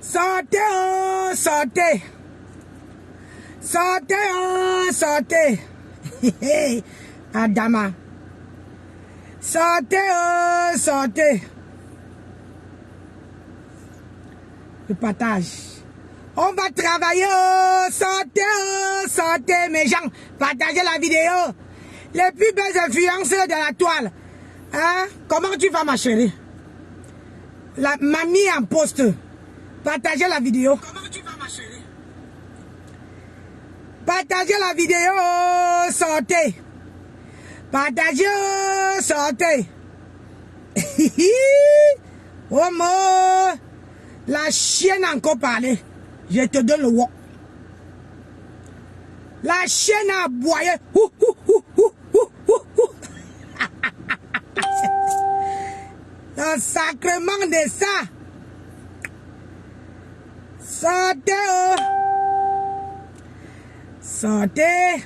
Sortez, oh, sortez. Sortez, oh, sortez. Adama. Sortez, oh, sortez. Je partage. On va travailler, oh, sortez, mes gens. Partagez la vidéo. Les plus belles influenceurs de la toile. Hein? Comment tu vas, ma chérie? La mamie en poste. Partagez la vidéo. Comment tu vas, ma chérie? Partagez la vidéo, sortez. Partagez, sortez. Oh mon, la chienne a encore parlé. Je te donne le wok. La chienne a aboyé. Le sacrement de ça. Sortez, oh. Sortez.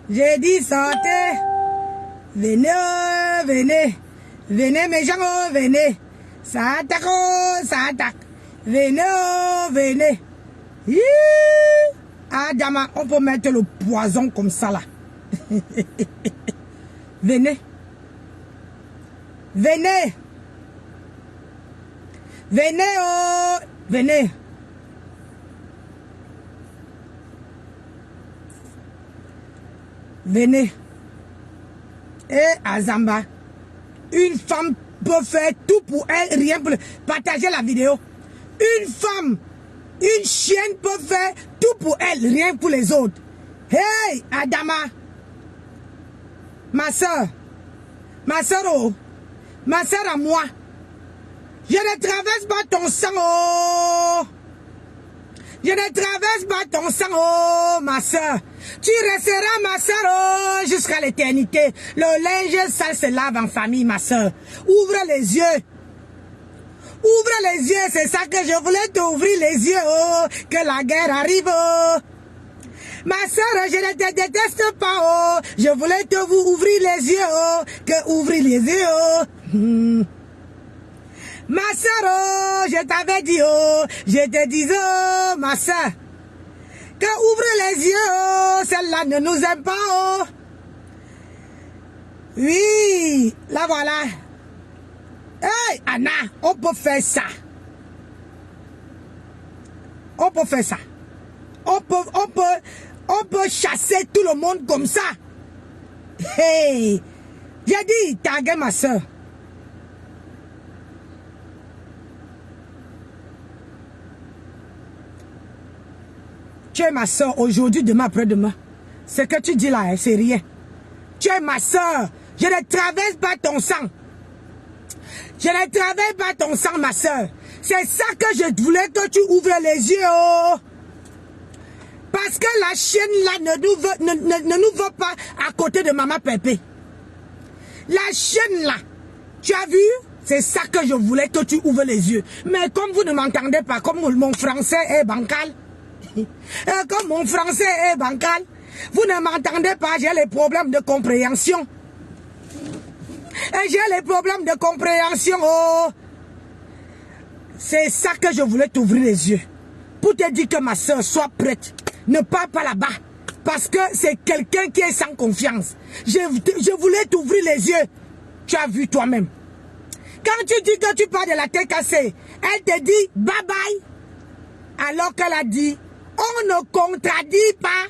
J'ai dit sortez. Venez, oh, venez. Venez, mes gens, oh, venez. Ça attaque, oh, ça attaque. Venez, oh, venez. Hi. Ah, Dama, on peut mettre le poison comme ça, là. Venez. Venez. Venez, oh. Venez. Venez. Et Azamba, une femme peut faire tout pour elle, rien pour... Partagez la vidéo. Une femme, une chienne peut faire tout pour elle, rien pour les autres. Hey, Adama. Ma soeur, oh, ma soeur à moi. Je ne traverse pas ton sang, oh. Je ne traverse pas ton sang, oh, ma soeur. Tu resteras ma soeur, oh, jusqu'à l'éternité. Le linge sale se lave en famille, ma soeur. Ouvre les yeux. Ouvre les yeux, c'est ça que je voulais t'ouvrir les yeux, oh, que la guerre arrive, oh. Ma soeur, je ne te déteste pas, oh. Je voulais te vous ouvrir les yeux, oh, que ouvrir les yeux, oh. Ma soeur, oh, je t'avais dit, oh, je te disais, oh, ma soeur, que ouvre les yeux, oh, celle-là ne nous aime pas, oh. Oui, là voilà. Hey, Anna, on peut faire ça. On peut faire ça. On peut chasser tout le monde comme ça. Hey, j'ai dit, taguez ma soeur. Tu es ma soeur aujourd'hui, demain, après-demain. Ce que tu dis là, hein, c'est rien. Tu es ma soeur. Je ne traverse pas ton sang. Je ne traverse pas ton sang, ma soeur. C'est ça que je voulais que tu ouvres les yeux. Oh. Parce que la chienne là ne nous veut pas à côté de maman Pépé. La chienne là, tu as vu? C'est ça que je voulais que tu ouvres les yeux. Mais comme vous ne m'entendez pas, comme mon français est bancal, comme mon français est bancal, vous ne m'entendez pas, j'ai les problèmes de compréhension. Et j'ai les problèmes de compréhension. Oh. C'est ça que je voulais t'ouvrir les yeux. Pour te dire que ma soeur, sois prête. Ne pars pas là-bas. Parce que c'est quelqu'un qui est sans confiance. Je voulais t'ouvrir les yeux. Tu as vu toi-même. Quand tu dis que tu pars de la tête cassée, elle te dit bye bye. Alors qu'elle a dit, on ne contradit pas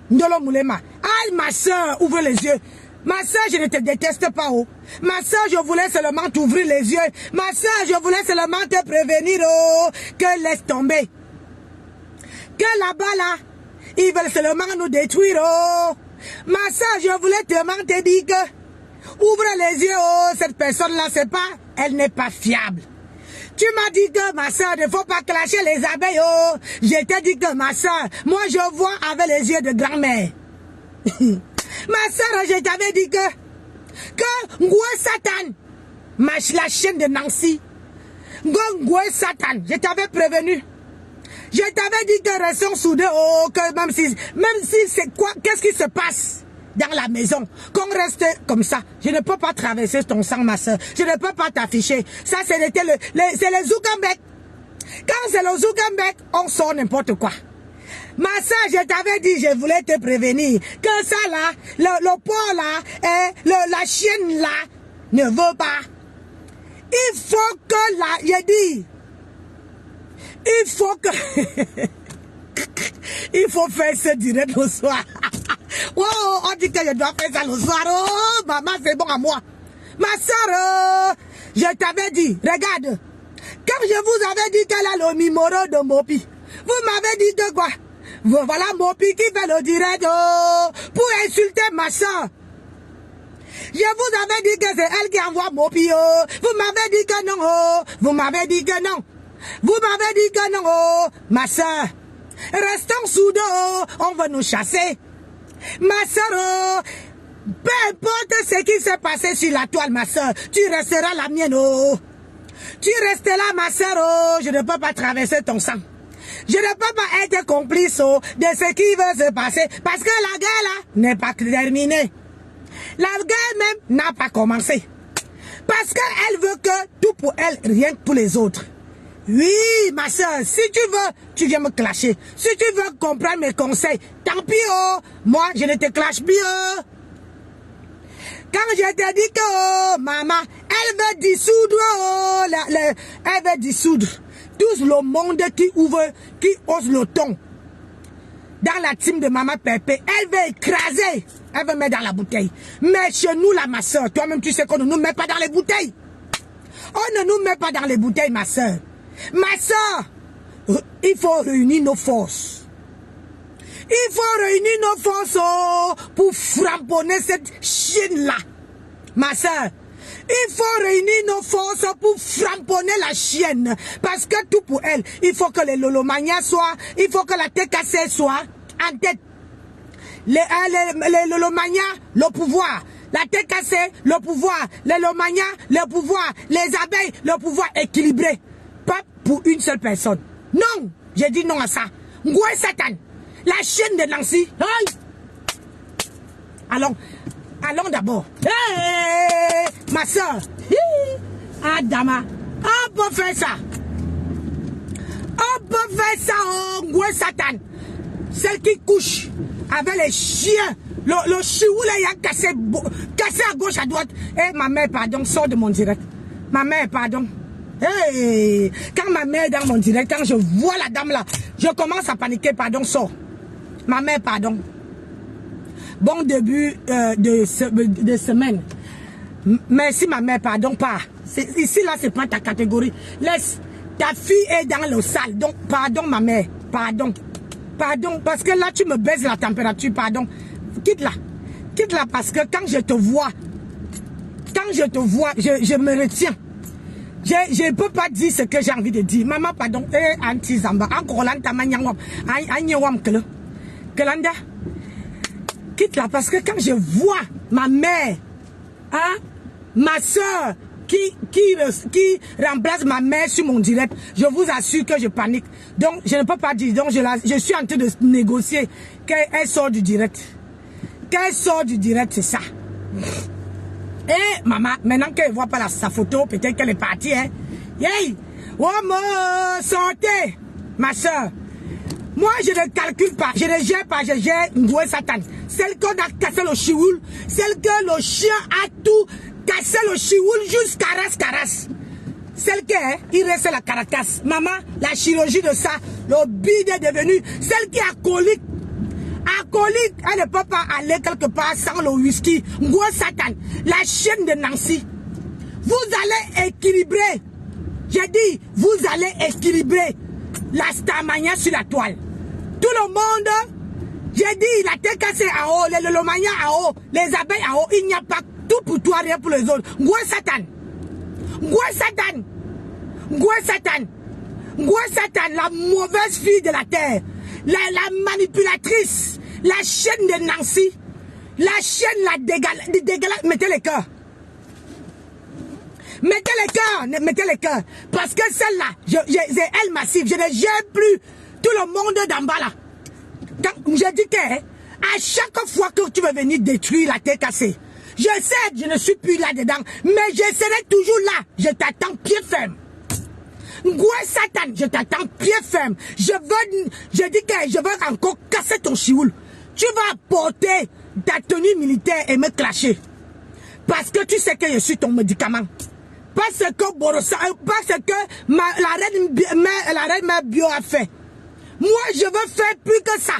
Ndolo Moulema. Aïe, ma soeur, ouvre les yeux. Ma soeur, je ne te déteste pas. Oh. Ma soeur, je voulais seulement t'ouvrir les yeux. Ma soeur, je voulais seulement te prévenir. Oh, que laisse tomber. Que là-bas, là, ils veulent seulement nous détruire. Oh. Ma soeur, je voulais seulement te dire que ouvre les yeux. Oh, cette personne-là, c'est pas, elle n'est pas fiable. Tu m'as dit que ma soeur, il ne faut pas clasher les abeilles. Oh. Je t'ai dit que ma soeur, moi je vois avec les yeux de grand-mère. Ma soeur, je t'avais dit que Ngoué Satan, la chienne de Nancy. Ngongwe Satan, je t'avais prévenu. Je t'avais dit que restons soudés, oh, que même si c'est quoi, qu'est-ce qui se passe dans la maison, qu'on reste comme ça. Je ne peux pas traverser ton sang, ma soeur. Je ne peux pas t'afficher. Ça, c'est le Zoukambek. Quand c'est le Zoukambek, on sort n'importe quoi. Ma soeur, je t'avais dit, je voulais te prévenir que ça là, le porc là, et la chienne là, ne veut pas. Il faut que là, j'ai dit, il faut que, il faut faire ce direct le soir. Oh, on dit que je dois faire ça le soir. Oh, maman, c'est bon à moi. Ma soeur, je t'avais dit, regarde, quand je vous avais dit qu'elle a le numéro de Mopi, vous m'avez dit de quoi? Voilà Mopi qui fait le direct pour insulter ma soeur. Je vous avais dit que c'est elle qui envoie Mopi. Vous m'avez dit que non. Vous m'avez dit que non. Vous m'avez dit que non. Ma soeur, restons soudés. On va nous chasser. Ma soeur, peu importe ce qui s'est passé sur la toile, ma soeur, tu resteras la mienne. Tu resteras ma soeur. Je ne peux pas traverser ton sang. Je ne peux pas être complice de ce qui va se passer parce que la guerre là n'est pas terminée. La guerre même n'a pas commencé. Parce qu'elle veut que tout pour elle, rien que pour les autres. Oui, ma soeur, si tu veux, tu viens me clasher. Si tu veux comprendre mes conseils, tant pis, moi, je ne te clash plus, Quand je te dis que, maman, elle veut dissoudre, elle veut dissoudre tout le monde qui ose le ton. Dans la team de maman Pépé, elle veut écraser, elle veut mettre dans la bouteille. Mais chez nous, là, ma soeur, toi-même, tu sais qu'on ne nous met pas dans les bouteilles. On ne nous met pas dans les bouteilles, ma soeur. Ma soeur, il faut réunir nos forces. Il faut réunir nos forces pour framponner cette chienne-là. Ma soeur, il faut réunir nos forces pour framponner la chienne. Parce que tout pour elle, il faut que les Lolomania soient, il faut que la TKC soit en tête. Les Lolomania, le pouvoir. La TKC, le pouvoir. Les Lolomania, le pouvoir. Les abeilles, le pouvoir équilibré. Pas pour une seule personne. Non, j'ai dit non à ça. Ngoué Satan, la chienne de Nancy. Aïe. Allons d'abord. Hey, ma soeur. Adama. On peut faire ça. On peut faire ça, Ngoué Satan. Celle qui couche avec les chiens. Le chiou là, il a cassé à gauche, à droite. Eh, ma mère, pardon, sors de mon direct. Ma mère, pardon. Hey, quand ma mère est dans mon direct, quand je vois la dame là, je commence à paniquer, pardon, sors. Ma mère, pardon. Bon début de semaine. Merci ma mère, pardon, pas. Ici là, c'est pas ta catégorie. Laisse, ta fille est dans le salle. Donc, pardon ma mère, pardon. Pardon, parce que là, tu me baisses la température, pardon. Quitte-la. Quitte-la parce que quand je te vois, je me retiens. Je ne peux pas dire ce que j'ai envie de dire. Maman, pardon. Anti Zamba. Encore là, Kelanda. Quitte-la parce que quand je vois ma mère, hein, ma soeur qui remplace ma mère sur mon direct, je vous assure que je panique. Donc, je ne peux pas dire. Donc, je suis en train de négocier qu'elle sort du direct. Qu'elle sort du direct, c'est ça. Et maman, maintenant qu'elle ne voit pas sa photo, peut-être qu'elle est partie. Hein. Hey, oh, sortez, ma soeur. Moi, je ne calcule pas, je ne gère pas, je gère Ngoué Satan. Celle qu'on a cassé le chioul, celle que le chien a tout cassé le chioul jusqu'à caras. Celle qui reste la caracasse. Maman, la chirurgie de ça, le bide est devenu celle qui a colique. Alcoolique, elle ne peut pas aller quelque part sans le whisky. Ngoué Satan, la chienne de Nancy. Vous allez équilibrer. J'ai dit, vous allez équilibrer la Starmania sur la toile. Tout le monde, j'ai dit, la TKC en haut, les Lolomania en haut, les abeilles en haut, il n'y a pas tout pour toi, rien pour les autres. Ngoué Satan. Ngoué Satan. Ngoué Satan. Ngoué Satan, la mauvaise fille de la terre. La manipulatrice, la chienne de Nancy, la chienne, la dégueulasse, mettez les cœurs. Mettez les cœurs, mettez les cœurs. Parce que celle-là, c'est elle massive. Je ne gère plus tout le monde d'en bas là. Je dis que à chaque fois que tu veux venir détruire la tête cassée, je sais que je ne suis plus là-dedans, mais je serai toujours là. Je t'attends pied ferme. Ngoué Satan, je t'attends pied ferme. Je dis que je veux encore casser ton chioul. Tu vas porter ta tenue militaire et me clasher. Parce que tu sais que je suis ton médicament. Parce que Borossa, parce que la reine mère bio a fait. Moi, je veux faire plus que ça.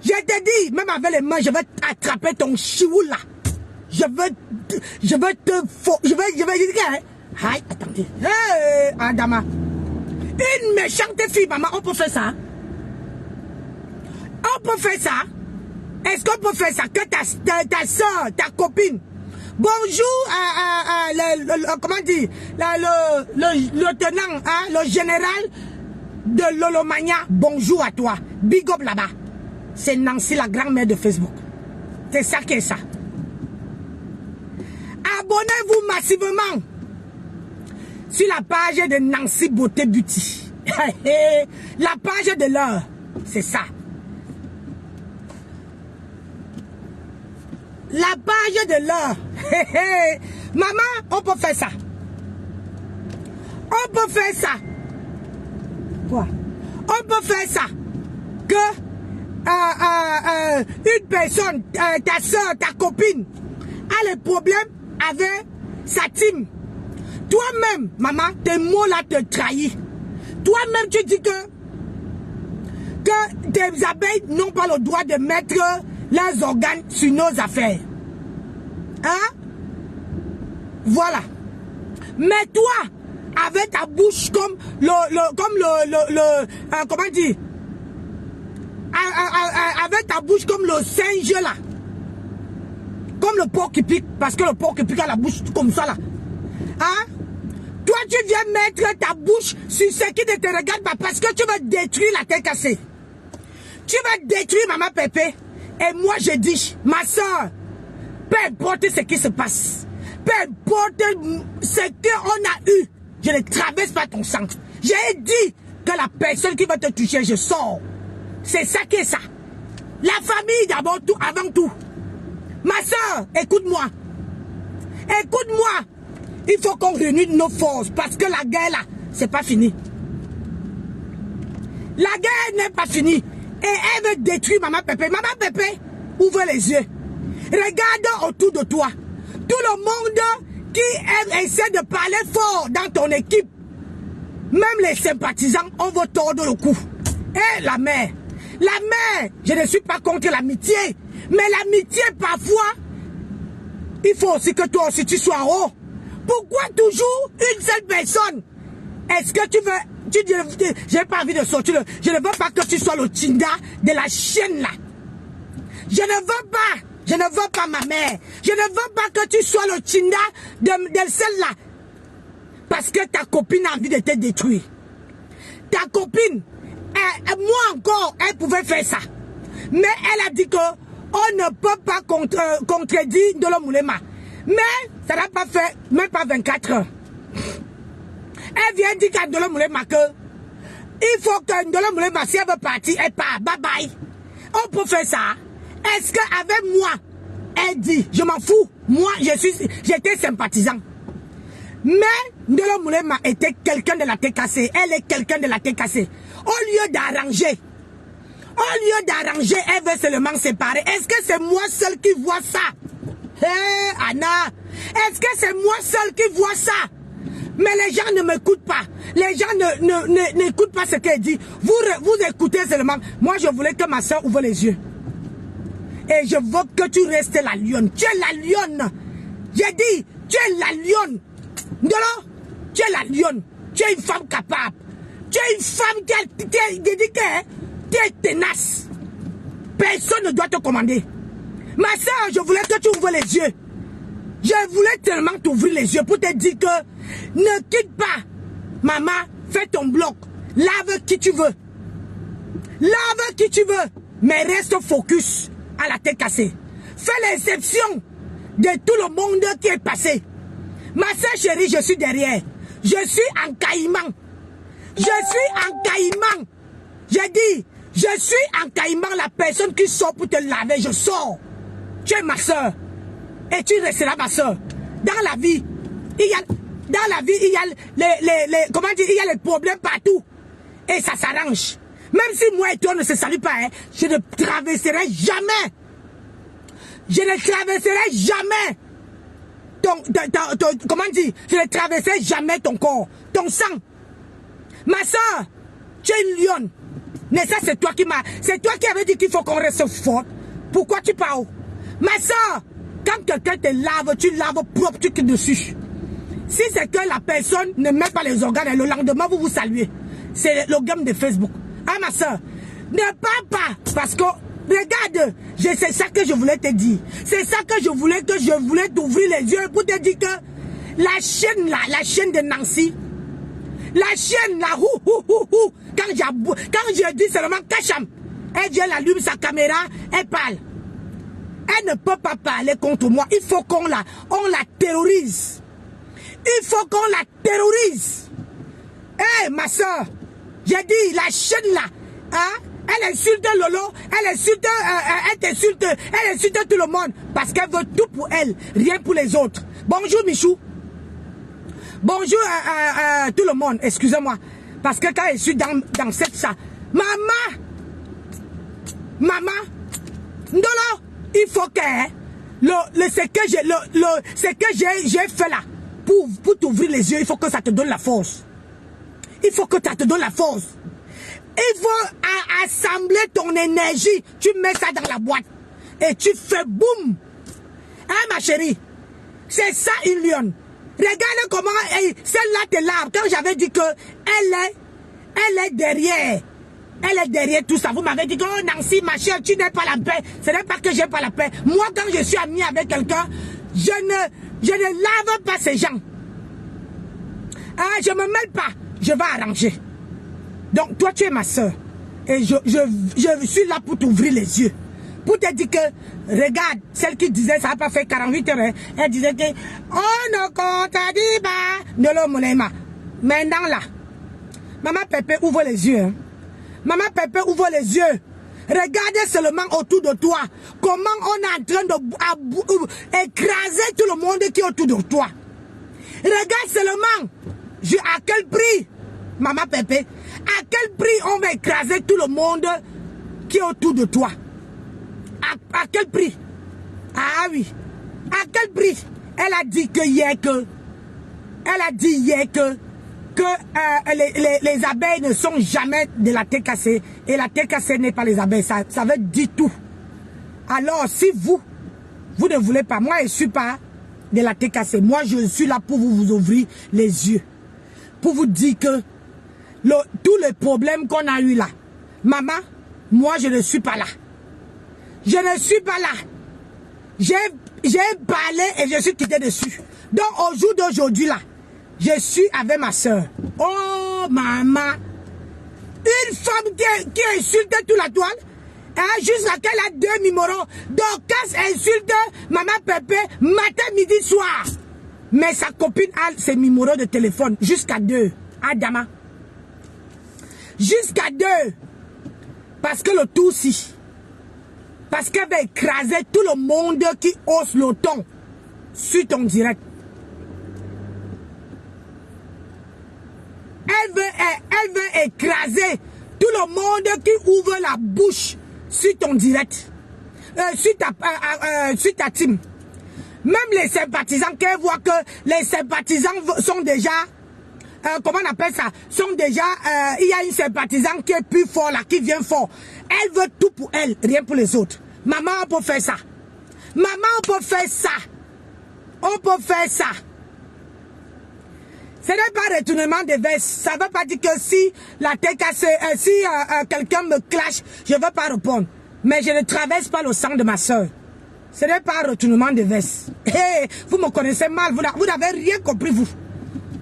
Je te dis, même avec les mains, je vais attraper ton chioul là. Je veux dire, aïe, attendez. Hey, Adama. Une méchante fille, maman, on peut faire ça? On peut faire ça? Est-ce qu'on peut faire ça? Que ta soeur, ta copine, bonjour comment dire, le lieutenant, hein, le général de Lolomania, bonjour à toi. Big up là-bas. C'est Nancy, la grand-mère de Facebook. C'est ça qui est ça. Abonnez-vous massivement sur la page de Nancy Beauté Beauty. La page de l'heure, c'est ça. La page de l'heure. Maman, on peut faire ça. On peut faire ça. Quoi? On peut faire ça. Que une personne, ta soeur, ta copine, a les problèmes avec sa team. Toi-même, maman, tes mots là te trahissent. Toi-même, tu dis que tes abeilles n'ont pas le droit de mettre leurs organes sur nos affaires. Hein? Voilà. Mais toi, avec ta bouche comment dire? Avec ta bouche comme le singe là. Comme le porc qui pique, parce que le porc qui pique a la bouche comme ça là. Hein? Toi, tu viens mettre ta bouche sur ce qui ne te regarde pas parce que tu veux détruire la tête cassée. Tu veux détruire maman Pépé. Et moi, je dis, ma soeur, peu importe ce qui se passe, peu importe ce qu'on a eu, je ne traverse pas ton sang. J'ai dit que la personne qui va te toucher, je sors. C'est ça qui est ça. La famille d'abord, avant tout. Ma soeur, écoute-moi. Écoute-moi. Il faut qu'on réunisse nos forces parce que la guerre là, c'est pas fini. La guerre n'est pas finie. Et elle veut détruire maman Pépé. Maman Pépé, ouvre les yeux. Regarde autour de toi. Tout le monde qui essaie de parler fort dans ton équipe. Même les sympathisants, on va tordre le cou. Et la mère. La mère, je ne suis pas contre l'amitié. Mais l'amitié, parfois, il faut aussi que toi aussi tu sois en haut. Pourquoi toujours une seule personne? Est-ce que tu veux... J'ai pas envie de sortir. Je ne veux pas que tu sois le Tinda de la chienne là. Je ne veux pas. Je ne veux pas ma mère. Je ne veux pas que tu sois le Tinda de celle-là. Parce que ta copine a envie de te détruire. Ta copine, moi encore, elle pouvait faire ça. Mais elle a dit que on ne peut pas contredire Ndolo Moulema. Mais ça n'a pas fait même pas 24 heures. Elle vient dire qu'à Ndolo Moulema que il faut que Ndolo Moulema, si elle veut partir, elle part. Bye bye. On peut faire ça. Est-ce qu'avec moi, elle dit, je m'en fous. Moi, j'étais sympathisant. Mais Ndolo Moulema était quelqu'un de la tête cassée. Elle est quelqu'un de la tête cassée. Au lieu d'arranger, elle veut seulement séparer. Est-ce que c'est moi seul qui vois ça? Hé, Anna, est-ce que c'est moi seul qui vois ça? Mais les gens ne m'écoutent pas. Les gens n'écoutent pas ce qu'elle dit. Vous écoutez seulement. Moi, je voulais que ma soeur ouvre les yeux. Et je veux que tu restes la lionne. Tu es la lionne. J'ai dit, tu es la lionne. Ndolo, tu es la lionne. Tu es une femme capable. Tu es une femme qui est dédiée. Tu es tenace. Personne ne doit te commander. Ma soeur, je voulais que tu ouvres les yeux. Je voulais tellement t'ouvrir les yeux pour te dire que ne quitte pas. Maman, fais ton bloc. Lave qui tu veux. Lave qui tu veux. Mais reste focus à la tête cassée. Fais l'exception de tout le monde qui est passé. Ma soeur chérie, je suis derrière. Je suis en caïman. Je suis en caïman. J'ai dit, je suis en caïman, la personne qui sort pour te laver, je sors. Tu es ma soeur. Et tu resteras ma soeur. Dans la vie, il y a il y a les problèmes partout. Et ça s'arrange. Même si moi et toi ne se saluent pas, hein, je ne traverserai jamais. Je ne traverserai jamais comment dire, je ne traverserai jamais ton corps, ton sang. Ma soeur, tu es une lionne. Mais ça, c'est toi qui avais dit qu'il faut qu'on reste fort. Pourquoi tu parles? Ma soeur, quand quelqu'un te lave, tu laves propre, tu quittes dessus. Si c'est que la personne ne met pas les organes et le lendemain, vous vous saluez. C'est le game de Facebook. Ah, ma soeur, ne parle pas. Parce que, regarde, c'est ça que je voulais te dire. C'est ça que je voulais t'ouvrir les yeux pour te dire que la chaîne là, la chaîne de Nancy, la chaîne là, quand je dis seulement Kacham, elle vient, elle allume sa caméra, elle parle. Elle ne peut pas parler contre moi. Il faut qu'on la terrorise. Il faut qu'on la terrorise. Hé, ma soeur, j'ai dit, la chaîne là, hein, elle insulte Lolo, elle insulte tout le monde, parce qu'elle veut tout pour elle, rien pour les autres. Bonjour Michou. Bonjour tout le monde, excusez-moi. Parce que quand je suis dans cette salle, maman, Ndolo, il faut que ce que j'ai fait là, pour t'ouvrir les yeux, il faut que ça te donne la force. Il faut que ça te donne la force. Il faut assembler ton énergie. Tu mets ça dans la boîte. Et tu fais boum. Hein, ma chérie? C'est ça une lionne. Regarde comment celle-là te lave. Quand j'avais dit que elle est derrière. Elle est derrière tout ça. Vous m'avez dit que oh, Nancy, ma chère, tu n'as pas la paix. Ce n'est pas que j'ai pas la paix. Moi, quand je suis amie avec quelqu'un, je ne lave pas ces gens. Ah, je ne me mêle pas. Je vais arranger. Donc, toi, tu es ma soeur. Et je suis là pour t'ouvrir les yeux. Pour te dire que, regarde, celle qui disait, ça n'a pas fait 48 heures, hein, elle disait que, oh, no, kota di ba, nolo monema. Maintenant, là, Maman Pépé, ouvre les yeux. Hein. Maman Pépé, ouvre les yeux. Regardez seulement autour de toi. Comment on est en train d'écraser tout le monde qui est autour de toi. Regarde seulement. À quel prix, Maman Pépé, à quel prix on va écraser tout le monde qui est autour de toi? À quel prix? Ah oui. À quel prix? Elle a dit que hier les abeilles ne sont jamais de la TKC et la TKC n'est pas les abeilles. Ça veut dire tout. Alors si vous ne voulez pas, moi je ne suis pas de la TKC. Moi je suis là pour vous ouvrir les yeux. Pour vous dire que tous les problèmes qu'on a eu là, maman, moi je ne suis pas là. Je ne suis pas là. J'ai parlé et je suis quitté dessus. Donc au jour d'aujourd'hui là, je suis avec ma soeur. Oh maman, une femme qui insulte toute la toile, hein, jusqu'à qu'elle a 2 numéros. Donc quand elle insulte Maman Pépé matin, midi, soir. Mais sa copine a ses numéros de téléphone jusqu'à 2. Adama. Jusqu'à 2. Parce que le tout si. Parce qu'elle va écraser tout le monde qui hausse le ton sur ton direct. Elle veut écraser tout le monde qui ouvre la bouche sur ton direct. Sur ta team. Même les sympathisants, qu'elle voit que les sympathisants sont déjà, comment on appelle ça, sont déjà, il y a une sympathisant qui est plus fort là, qui vient fort. Elle veut tout pour elle, rien pour les autres. Maman, on peut faire ça. Maman, on peut faire ça. On peut faire ça. Ce n'est pas retournement de veste. Ça ne veut pas dire que si la TKC, si quelqu'un me clash, je ne vais pas répondre. Mais je ne traverse pas le sang de ma soeur. Ce n'est pas un retournement de veste. Hey, vous me connaissez mal. Vous n'avez rien compris, vous.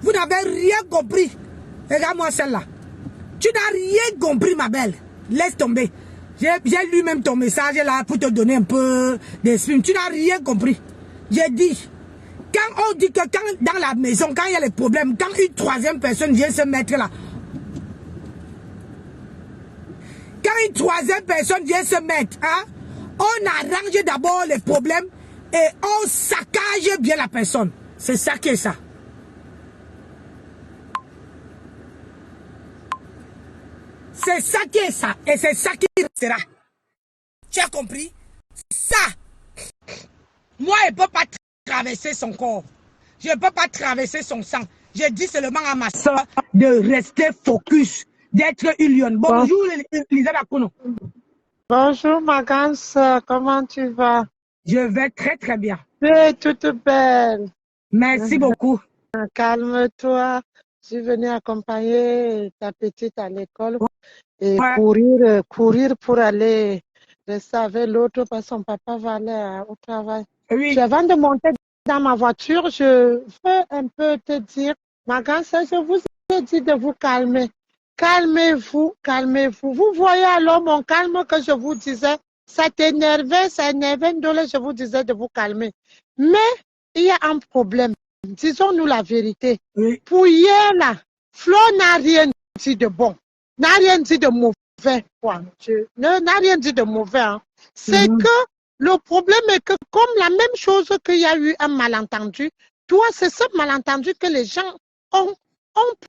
Vous n'avez rien compris. Regarde-moi celle-là. Tu n'as rien compris, ma belle. Laisse tomber. J'ai lu même ton message là pour te donner un peu d'esprit. Tu n'as rien compris. J'ai dit, Quand on dit que dans la maison, quand il y a les problèmes, quand une troisième personne vient se mettre là, quand une troisième personne vient se mettre, hein, on arrange d'abord les problèmes et on saccage bien la personne. C'est ça qui est ça. C'est ça qui est ça. Et c'est ça qui restera. Tu as compris? Ça. Moi, je ne peux pas traverser son corps. Je ne peux pas traverser son sang. Je dis seulement à ma soeur de rester focus, d'être une lionne. Bonjour, Lisa Dakono. Bonjour, ma grande sœur. Comment tu vas? Je vais très, très bien. Tu es toute belle. Merci beaucoup. Calme-toi. Je suis venue accompagner ta petite à l'école et Ouais. courir pour aller rester avec l'autre parce que son papa va aller au travail. Oui. Avant de monter dans ma voiture, je veux un peu te dire, ma grande sœur, je vous ai dit de vous calmer. Calmez-vous, calmez-vous. Vous voyez alors mon calme que je vous disais, ça t'énervait, ça énervait, je vous disais de vous calmer. Mais il y a un problème. Disons-nous la vérité. Oui. Pour hier, là, Flo n'a rien dit de bon, n'a rien dit de mauvais. N'a rien dit de mauvais. Hein. C'est que le problème est que comme la même chose qu'il y a eu un malentendu, toi, c'est ce malentendu que les gens ont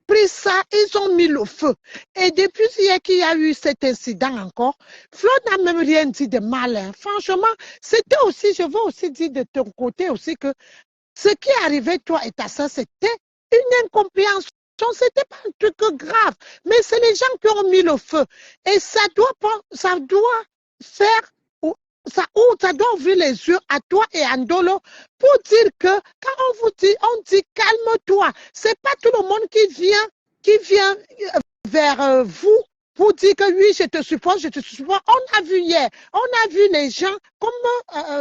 pris ça, ils ont mis le feu. Et depuis hier qu'il y a eu cet incident encore, Flo n'a même rien dit de mal. Hein. Franchement, c'était aussi, je veux aussi dire de ton côté aussi que ce qui est arrivé, toi et ta soeur, c'était une incompréhension. C'était pas un truc grave. Mais c'est les gens qui ont mis le feu. Et ça doit faire, ça doit ouvrir les yeux à toi et à Ndolo pour dire que quand on dit calme-toi. C'est pas tout le monde qui vient vers vous pour dire que oui, je te supporte, je te supporte. On a vu hier, on a vu les gens, comme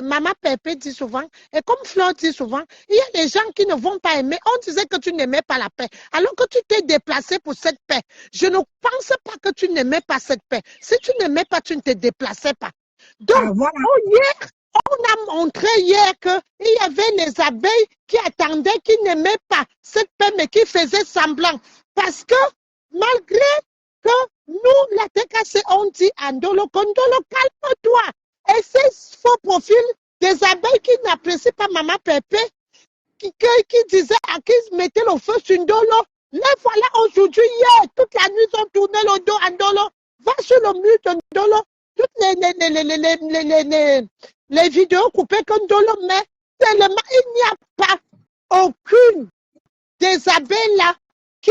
Maman Pépé dit souvent, et comme Fleur dit souvent, il y a des gens qui ne vont pas aimer. On disait que tu n'aimais pas la paix, alors que tu t'es déplacé pour cette paix. Je ne pense pas que tu n'aimais pas cette paix. Si tu n'aimais pas, tu ne te déplaçais pas. Donc, voilà. on a montré hier qu'il y avait les abeilles qui attendaient, qui n'aimaient pas cette paix, mais qui faisaient semblant. Parce que, malgré que nous, la TKC, on dit à Ndolo, calme-toi. Et ces faux profils des abeilles qui n'apprécient pas Maman Pépé, qui disaient à qui mettaient le feu sur Ndolo, les voilà aujourd'hui, hier, toute la nuit, ils ont tourné le dos à Ndolo. Va sur le mur de Ndolo. Toutes les vidéos coupées que Ndolo met, tellement il n'y a pas aucune des abeilles là qui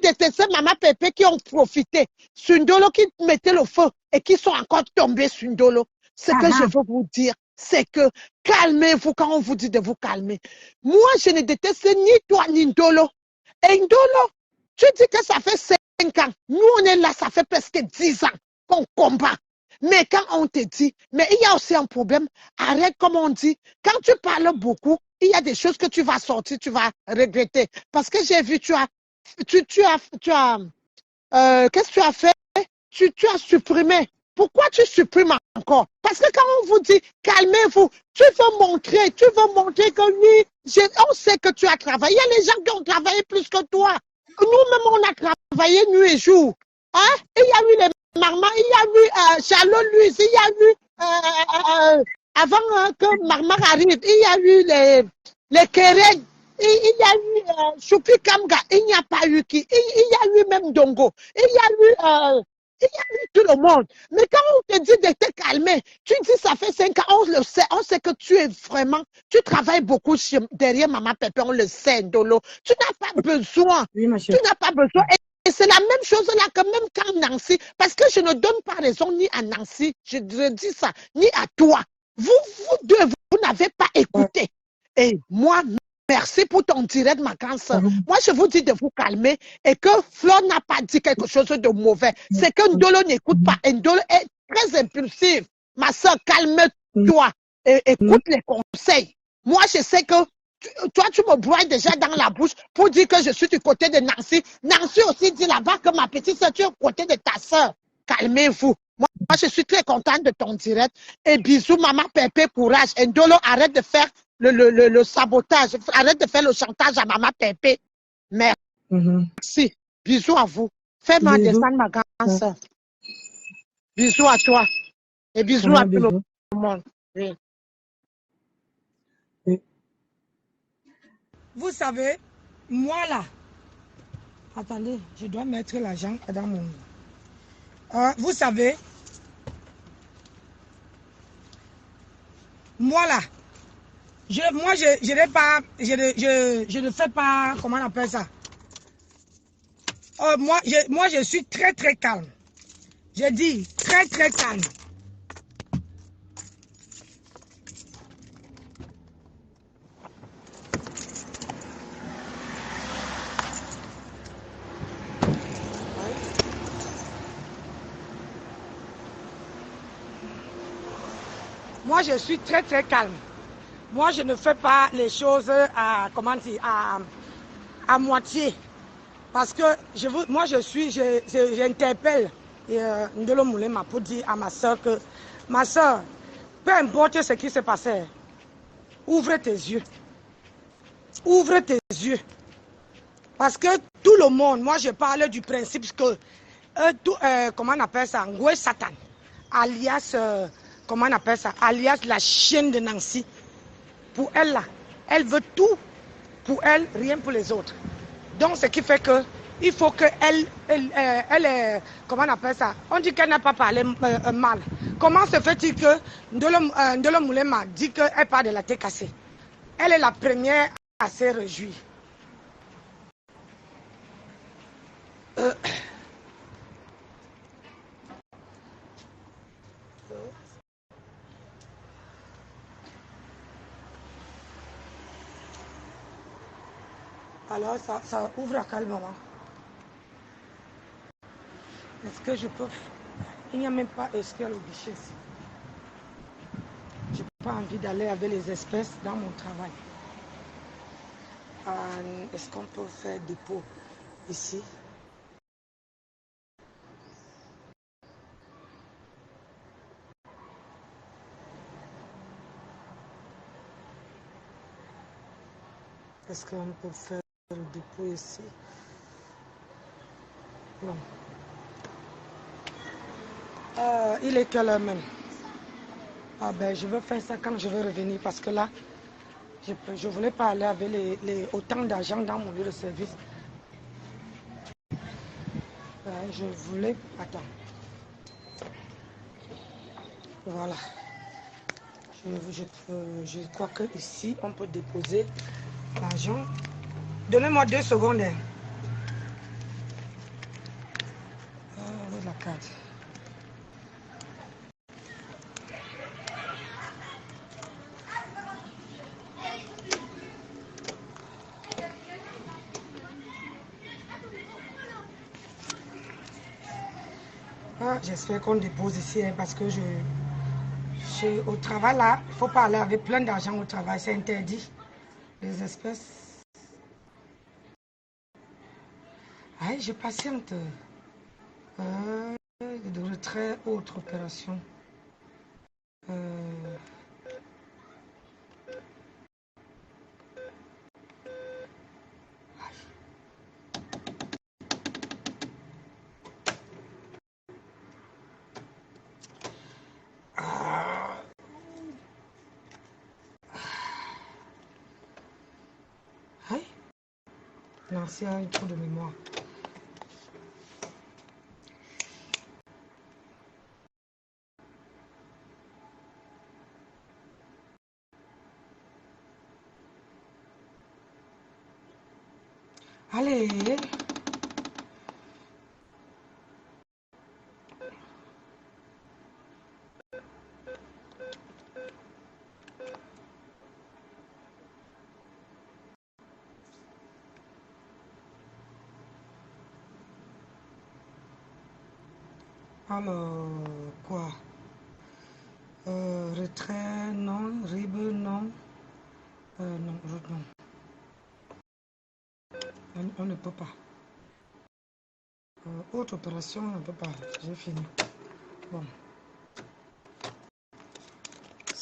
détestaient Maman Pépé, qui ont profité sur Ndolo, qui mettait le feu et qui sont encore tombés sur Ndolo. Ce que je veux vous dire, c'est que calmez-vous quand on vous dit de vous calmer. Moi, je ne déteste ni toi ni Ndolo. Et Ndolo, tu dis que ça fait 5 ans. Nous, on est là, ça fait presque 10 ans qu'on combat. Mais quand on te dit, mais il y a aussi un problème, arrête comme on dit. Quand tu parles beaucoup, il y a des choses que tu vas sortir, tu vas regretter. Parce que j'ai vu, qu'est-ce que tu as fait? Tu as supprimé. Pourquoi tu supprimes encore? Parce que quand on vous dit, calmez-vous, tu veux montrer que oui, on sait que tu as travaillé. Il y a les gens qui ont travaillé plus que toi. Nous-mêmes, on a travaillé nuit et jour. Hein? Il y a eu les Marma, il y a eu Charlotte Louise, il y a eu, avant que Marma arrive, il y a eu les Keren, il y a eu Choupi Kamga, il n'y a pas eu qui, il y a eu même Dongo, il y a eu tout le monde. Mais quand on te dit de te calmer, tu dis ça fait 5 ans, on sait que tu travailles beaucoup derrière Maman Pépé, on le sait, Ndolo. Tu n'as pas besoin. Oui, tu n'as pas besoin. Et c'est la même chose là que même quand Nancy, parce que je ne donne pas raison ni à Nancy, je dis ça, ni à toi. Vous deux, vous n'avez pas écouté. Et moi, merci pour ton direct, ma grande soeur. Moi, je vous dis de vous calmer et que Flo n'a pas dit quelque chose de mauvais. C'est que Ndolo n'écoute pas. Et Ndolo est très impulsif. Ma soeur, calme-toi et écoute les conseils. Moi, je sais que toi, tu me broies déjà dans la bouche pour dire que je suis du côté de Nancy. Nancy aussi dit là-bas que ma petite soeur, tu es du côté de ta soeur. Calmez-vous. Moi, je suis très contente de ton direct. Et bisous, Maman Pépé, courage. Et Ndolo, arrête de faire le sabotage. Arrête de faire le chantage à maman Pépé. Merci. Bisous à vous. Fais-moi descendre ma grande soeur. Bisous à toi. Et bisous à tout le monde. Oui. Vous savez, moi là, attendez, je dois mettre l'argent dans mon... vous savez, moi là, je ne fais pas, comment on appelle ça? Moi, je suis très, très calme. Je dis très, très calme. Moi, je suis très, très calme. Moi, je ne fais pas les choses à, comment dire, à moitié. Parce que moi, j'interpelle Ndolo Moulema pour dire à ma soeur que, ma soeur, peu importe ce qui s'est passé, ouvre tes yeux. Ouvre tes yeux. Parce que tout le monde, moi, je parle du principe que, comment on appelle ça, Ngoué Satan, alias, comment on appelle ça, alias la chienne de Nancy. Pour elle, là, elle veut tout pour elle, rien pour les autres. Donc, ce qui fait que il faut qu'elle, comment on appelle ça? On dit qu'elle n'a pas parlé mal. Comment se fait-il que Ndolo Moulema dit qu'elle parle de la tête cassée? Elle est la première à se réjouir. Alors, ça ouvre à quel moment? Est-ce que je peux... Il n'y a même pas escale au guichet ici. Je n'ai pas envie d'aller avec les espèces dans mon travail. Est-ce qu'on peut faire dépôt ici? Est-ce qu'on peut faire le dépôt ici? Non. Il est quelle heure même? Ah ben, je veux faire ça quand je vais revenir parce que là, je ne voulais pas aller avec autant d'argent dans mon lieu de service. Je voulais... Attends. Voilà. Je crois que ici, on peut déposer l'argent. Donnez-moi 2 secondes. La carte. J'espère qu'on dépose ici parce que au travail là, il ne faut pas aller avec plein d'argent au travail, c'est interdit. Les espèces. Aïe, je patiente. De retrait, autre opération. Nancy a un trou de mémoire. Allez. Alors, quoi? Retrait, non. RIB, non. Non, non. On ne peut pas. Autre opération, on ne peut pas. J'ai fini. Bon.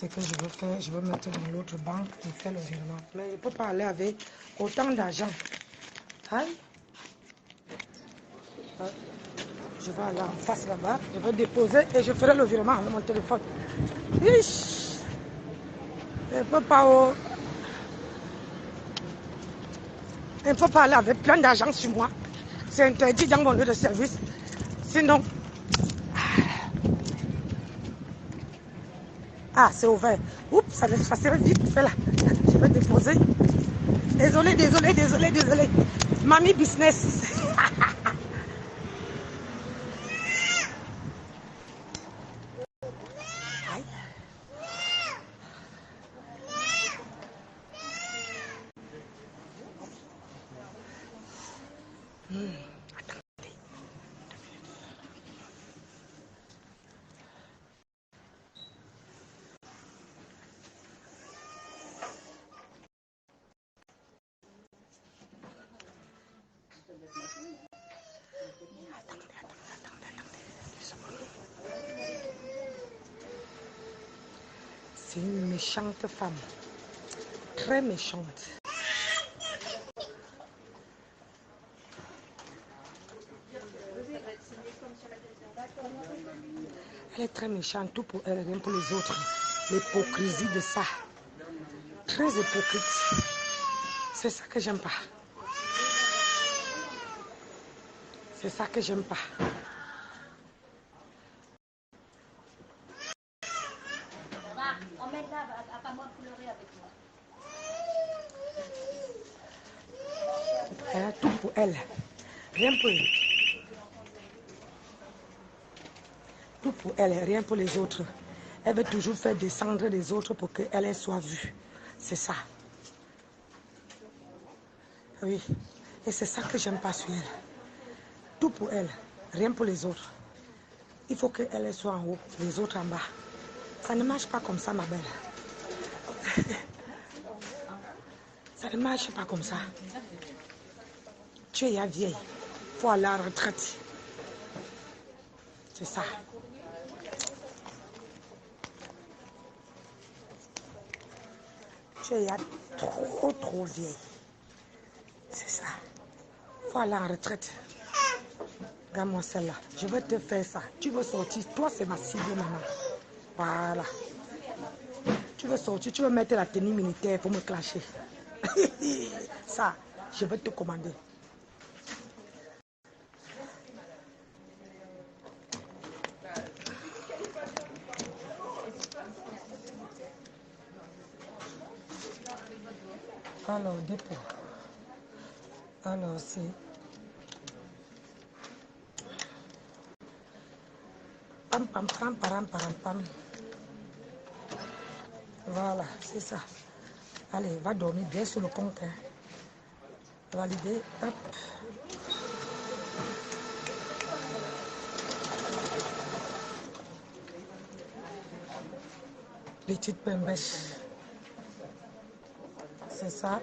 ce que je veux faire. Je veux mettre dans l'autre banque et faire le virement. Mais je ne peux pas aller avec autant d'argent. Aïe. Je vais aller en face là-bas. Je vais déposer et je ferai le virement avec mon téléphone. Ich. Je ne peux pas... Il ne faut pas aller avec plein d'argent sur moi. C'est interdit dans mon lieu de service. Sinon... Ah, c'est ouvert. Oups, ça serait vite fait là. Je vais déposer. Désolé. Mamie business. C'est une méchante femme. Très méchante. Elle est très méchante, tout pour elle, rien pour les autres. L'hypocrisie de ça. Très hypocrite. C'est ça que j'aime pas. C'est ça que j'aime pas. Elle a tout pour elle. Rien pour elle. Tout pour elle, rien pour les autres. Elle veut toujours faire descendre les autres pour qu'elle soit vue. C'est ça. Oui. Et c'est ça que j'aime pas sur elle. Tout pour elle, rien pour les autres. Il faut qu'elle soit en haut, les autres en bas. Ça ne marche pas comme ça, ma belle. Ça ne marche pas comme ça. Tu es vieille. Il faut aller à la retraite. C'est ça. Tu es trop vieille. C'est ça. Il faut aller en retraite. Regarde-moi celle-là. Je vais te faire ça. Tu veux sortir. Toi, c'est ma cible, maman. Voilà. Tu veux sortir. Tu veux mettre la tenue militaire pour me clasher. Ça, je vais te commander. Alors, dépôt. Alors, c'est... Pam, pam, pam, param, param, pam. Voilà, c'est ça. Allez, va dormir bien sur le compte. Hein. Valider. Hop. Petite pembèche. C'est ça.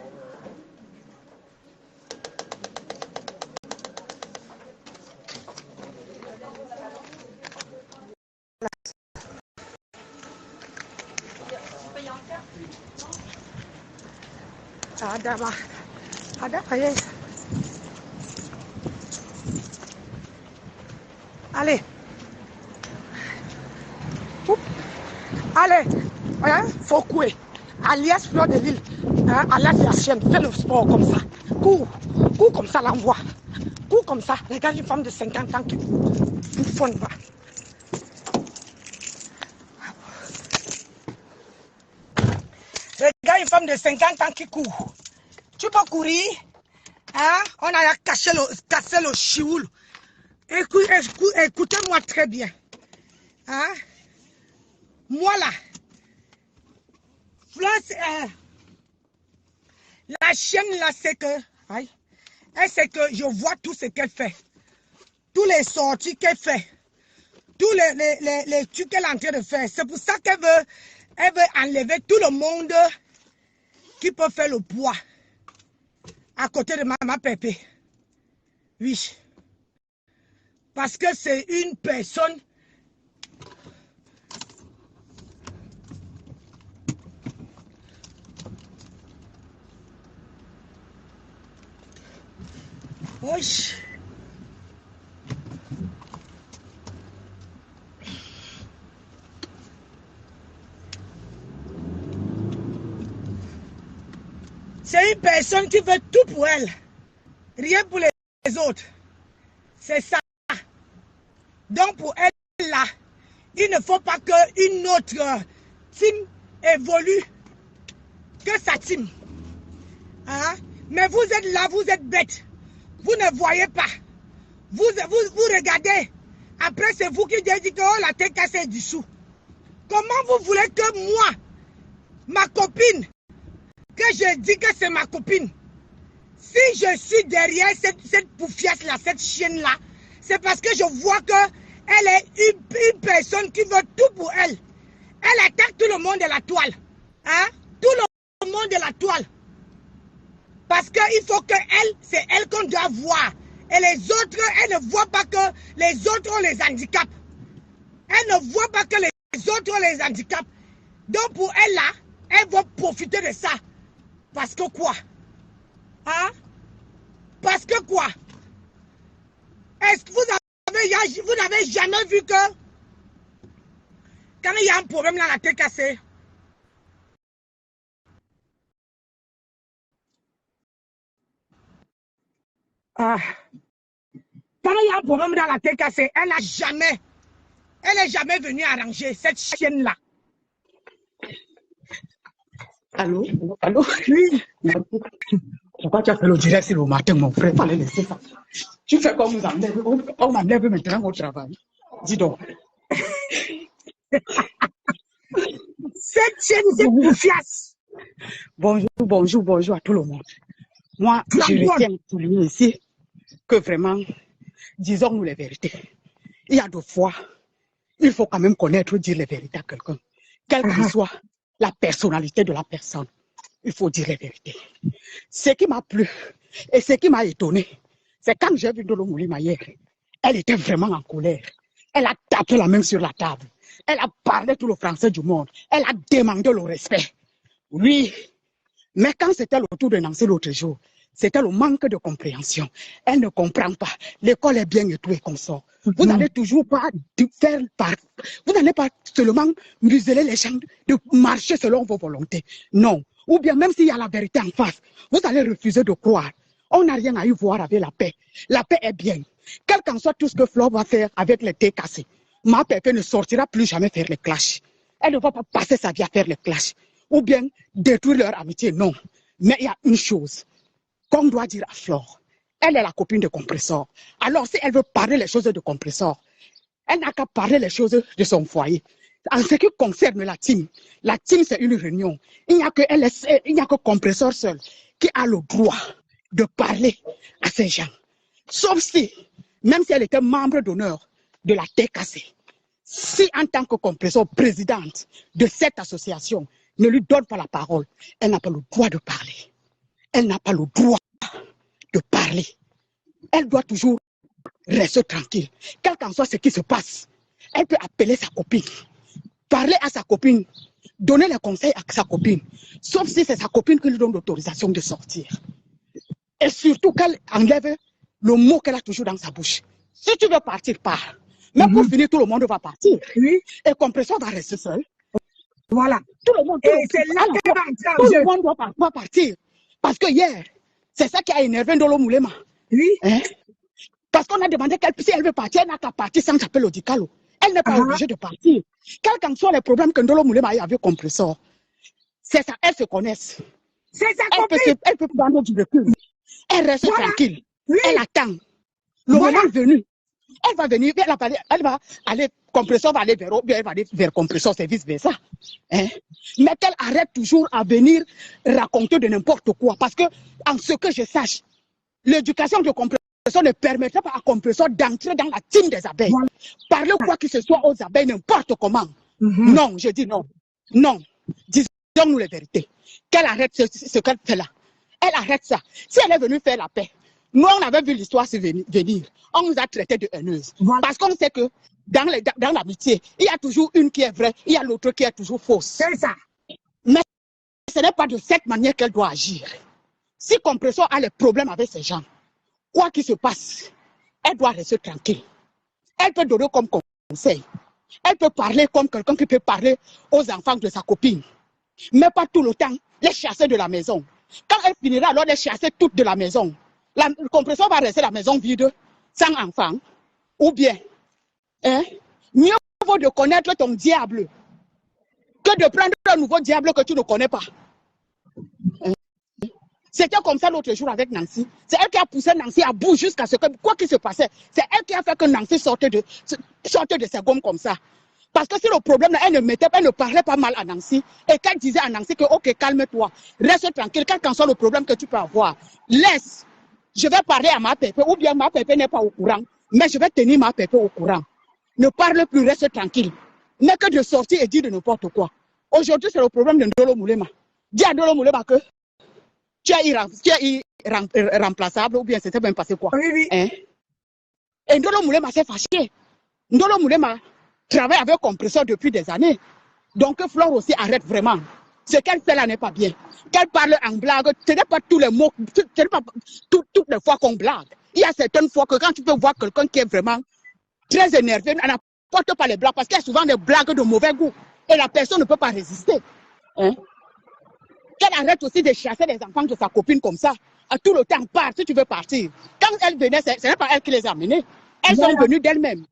Adama. Yes. Allez. Oup. Allez. Hein? Faut couer. Alias Fleur de Lille. Hein? Alias la chienne. Fais le sport comme ça. Cours. Cours comme ça, l'envoie. Cours comme ça. Regarde une femme de 50 ans qui court. Une fois va. Regarde une femme de 50 ans qui court. Tu peux courir? Hein? On a cassé le chioul. Écoutez-moi très bien. Hein? Moi là, la chienne là, c'est que, elle sait que je vois tout ce qu'elle fait. Tous les sorties qu'elle fait. Tous les trucs qu'elle est en train de faire. C'est pour ça qu'elle veut enlever tout le monde qui peut faire le poids à côté de ma pépé. Oui. Parce que c'est une personne Oui. C'est une personne qui veut tout pour elle. Rien pour les autres. C'est ça. Donc pour elle là, il ne faut pas qu'une autre team évolue que sa team. Hein? Mais vous êtes là, vous êtes bêtes. Vous ne voyez pas. Vous regardez. Après, c'est vous qui dites que oh, la tête cassée du sou. Comment vous voulez que moi, ma copine, que je dis que c'est ma copine, si je suis derrière cette poufiasse-là, cette chienne-là, c'est parce que je vois qu'elle est une personne qui veut tout pour elle. Elle attaque tout le monde de la toile. Hein? Tout le monde de la toile. Parce qu'il faut qu'elle, c'est elle qu'on doit voir. Et les autres, elle ne voit pas que les autres ont les handicaps. Elle ne voit pas que les autres ont les handicaps. Donc pour elle là, elle va profiter de ça. Parce que quoi? Hein? Parce que quoi? Est-ce que vous n'avez jamais vu que quand il y a un problème là, la tête cassée, quand il y a un problème dans la tête cassée, elle n'est jamais venue arranger cette chienne-là. Allô? Allô? Oui. Pourquoi tu as fait le direct le matin, mon frère? Fallait laisser ça. Tu fais comme on m'enlève maintenant au travail. Dis donc. Cette chienne, c'est poufiasse. Bonjour à tout le monde. Moi, je retiens pour lui ici que vraiment, disons-nous les vérités. Il y a deux fois, il faut quand même connaître, dire les vérités à quelqu'un. Quelle que soit la personnalité de la personne, il faut dire les vérités. Ce qui m'a plu et ce qui m'a étonné, c'est quand j'ai vu Ndolo Moulima hier, elle était vraiment en colère. Elle a tapé la main sur la table. Elle a parlé tout le français du monde. Elle a demandé le respect. Oui, mais quand c'était le tour de Nancy l'autre jour, c'était le manque de compréhension. Elle ne comprend pas. L'école est bien et tout et consort. Vous n'allez toujours pas faire part. Vous n'allez pas seulement museler les gens de marcher selon vos volontés. Non. Ou bien même s'il y a la vérité en face, vous allez refuser de croire. On n'a rien à y voir avec la paix. La paix est bien. Quel qu'en soit tout ce que Flo va faire avec les thés cassés, ma Pépé ne sortira plus jamais faire les clashs. Elle ne va pas passer sa vie à faire les clashs. Ou bien détruire leur amitié, non. Mais il y a une chose qu'on doit dire à Flore. Elle est la copine de Compressor. Alors si elle veut parler les choses de Compressor, elle n'a qu'à parler les choses de son foyer. En ce qui concerne la team c'est une réunion. Il n'y a que Compressor seul qui a le droit de parler à ces gens. Sauf si, même si elle était membre d'honneur de la TKC, si en tant que Compressor présidente de cette association ne lui donne pas la parole, elle n'a pas le droit de parler. Elle n'a pas le droit de parler. Elle doit toujours rester tranquille. Quel qu'en soit ce qui se passe, elle peut appeler sa copine, parler à sa copine, donner les conseils à sa copine, sauf si c'est sa copine qui lui donne l'autorisation de sortir. Et surtout qu'elle enlève le mot qu'elle a toujours dans sa bouche. Si tu veux partir, pars. Mais pour finir, tout le monde va partir. Oui. Et Compressor va rester seul. Voilà. Tout le monde doit partir. Parce que hier, c'est ça qui a énervé Ndolo Moulema. Oui. Hein? Parce qu'on a demandé si elle veut partir, elle n'a qu'à partir sans s'appeler le Dicalo. Elle n'est pas obligée de partir. Quels qu'en soient les problèmes que Ndolo Moulema a avec Compressor, c'est ça, elles se connaissent. C'est sa copine. Elle peut prendre du recul. Elle reste tranquille. Oui. Elle attend. Le moment venu, elle va venir, elle va aller, Compressor va aller vers Compressor, c'est vice-versa. Hein? Mais qu'elle arrête toujours à venir raconter de n'importe quoi. Parce que, en ce que je sache, l'éducation de Compressor ne permettrait pas à Compressor d'entrer dans la team des abeilles. Parler quoi que ce soit aux abeilles, n'importe comment. Non, je dis non. Non. Disons-nous les vérités. Qu'elle arrête ce qu'elle fait là. Elle arrête ça. Si elle est venue faire la paix, nous, on avait vu l'histoire se venir. On nous a traités de haineuses. Parce qu'on sait que dans l'amitié, il y a toujours une qui est vraie, il y a l'autre qui est toujours fausse. C'est ça. Mais ce n'est pas de cette manière qu'elle doit agir. Si Compressor a les problèmes avec ces gens, quoi qu'il se passe, elle doit rester tranquille. Elle peut donner comme conseil. Elle peut parler comme quelqu'un qui peut parler aux enfants de sa copine. Mais pas tout le temps les chasser de la maison. Quand elle finira, alors les chasser toutes de la maison. Le compresseur va rester la maison vide, sans enfant. Ou bien, mieux vaut de connaître ton diable que de prendre un nouveau diable que tu ne connais pas. C'était comme ça l'autre jour avec Nancy. C'est elle qui a poussé Nancy à bout jusqu'à ce que, quoi qu'il se passait, c'est elle qui a fait que Nancy sortait de ses gommes comme ça. Parce que si le problème, elle ne parlait pas mal à Nancy, et qu'elle disait à Nancy que, ok, calme-toi, reste tranquille, quel qu'en soit le problème que tu peux avoir, laisse, je vais parler à ma pépé, ou bien ma pépé n'est pas au courant, mais je vais tenir ma pépé au courant. Ne parle plus, reste tranquille. N'est que de sortir et dire de n'importe quoi. Aujourd'hui, c'est le problème de Ndolo Moulema. Dis à Ndolo Moulema que tu es irremplaçable, ou bien c'était même passé quoi. Oui. Et Ndolo Moulema s'est fâché. Ndolo Moulema travaille avec compresseur depuis des années. Donc, Flore aussi arrête vraiment. Ce qu'elle fait là n'est pas bien. Qu'elle parle en blague, ce n'est pas tous les mots, ce n'est pas toutes les fois qu'on blague. Il y a certaines fois que quand tu peux voir quelqu'un qui est vraiment très énervé, on n'apporte pas les blagues parce qu'il y a souvent des blagues de mauvais goût et la personne ne peut pas résister. Qu'elle arrête aussi de chasser les enfants de sa copine comme ça. À tout le temps, part si tu veux partir. Quand elle venait, ce n'est pas elle qui les a amenés. Elles sont venues d'elles-mêmes.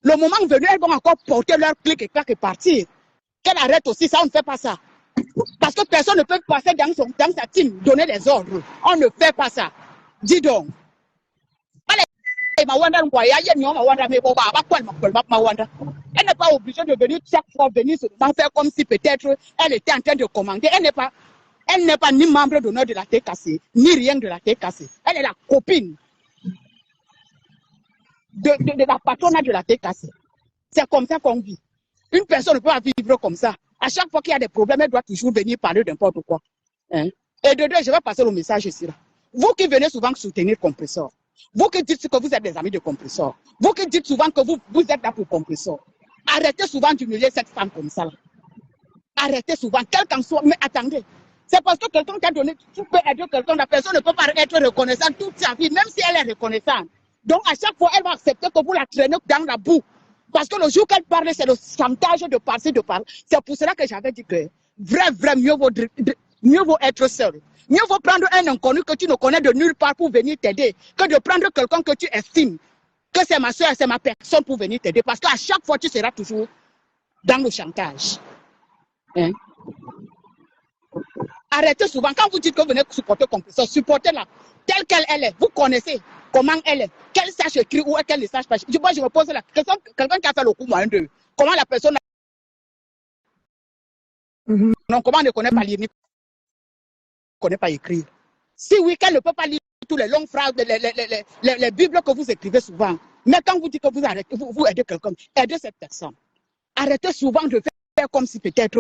Le moment venu, elles vont encore porter leur clic et clac et partir. Qu'elle arrête aussi, ça, on ne fait pas ça. Parce que personne ne peut passer dans sa team, donner les ordres. On ne fait pas ça. Dis donc. Elle n'est pas obligée de venir chaque fois venir seulement faire comme si peut-être elle était en train de commander. Elle n'est pas ni membre d'honneur de la TKC, ni rien de la TKC. Elle est la copine de la patronne de la TKC. C'est comme ça qu'on vit. Une personne ne peut pas vivre comme ça. À chaque fois qu'il y a des problèmes, elle doit toujours venir parler n'importe quoi. Et de deux, je vais passer le message ici. Là. Vous qui venez souvent soutenir Compresseur, vous qui dites que vous êtes des amis de Compresseur, vous qui dites souvent que vous êtes là pour Compresseur, arrêtez souvent d'humilier cette femme comme ça. Là. Arrêtez souvent, quel qu'en soit. Mais attendez, c'est parce que quelqu'un t'a donné, tu peux aider quelqu'un, la personne ne peut pas être reconnaissante toute sa vie, même si elle est reconnaissante. Donc à chaque fois, elle va accepter que vous la traînez dans la boue. Parce que le jour qu'elle parlait, c'est le chantage de passer de parler. C'est pour cela que j'avais dit que vrai, mieux vaut être seul. Mieux vaut prendre un inconnu que tu ne connais de nulle part pour venir t'aider, que de prendre quelqu'un que tu estimes, que c'est ma soeur, c'est ma personne pour venir t'aider. Parce qu'à chaque fois, tu seras toujours dans le chantage. Arrêtez souvent. Quand vous dites que vous venez supporter Compresseur, supportez-la telle qu'elle est. Vous connaissez comment elle est. Qu'elle sache écrire ou qu'elle ne sache pas. Moi, je me pose la question, quelqu'un qui a fait le coup, moi, comment la personne non, comment elle ne connaît pas lire, ne connaît pas écrire. Si oui, qu'elle ne peut pas lire tous les longues phrases, les Bibles que vous écrivez souvent. Mais quand vous dites que vous aidez quelqu'un, aidez cette personne. Arrêtez souvent de faire comme si peut-être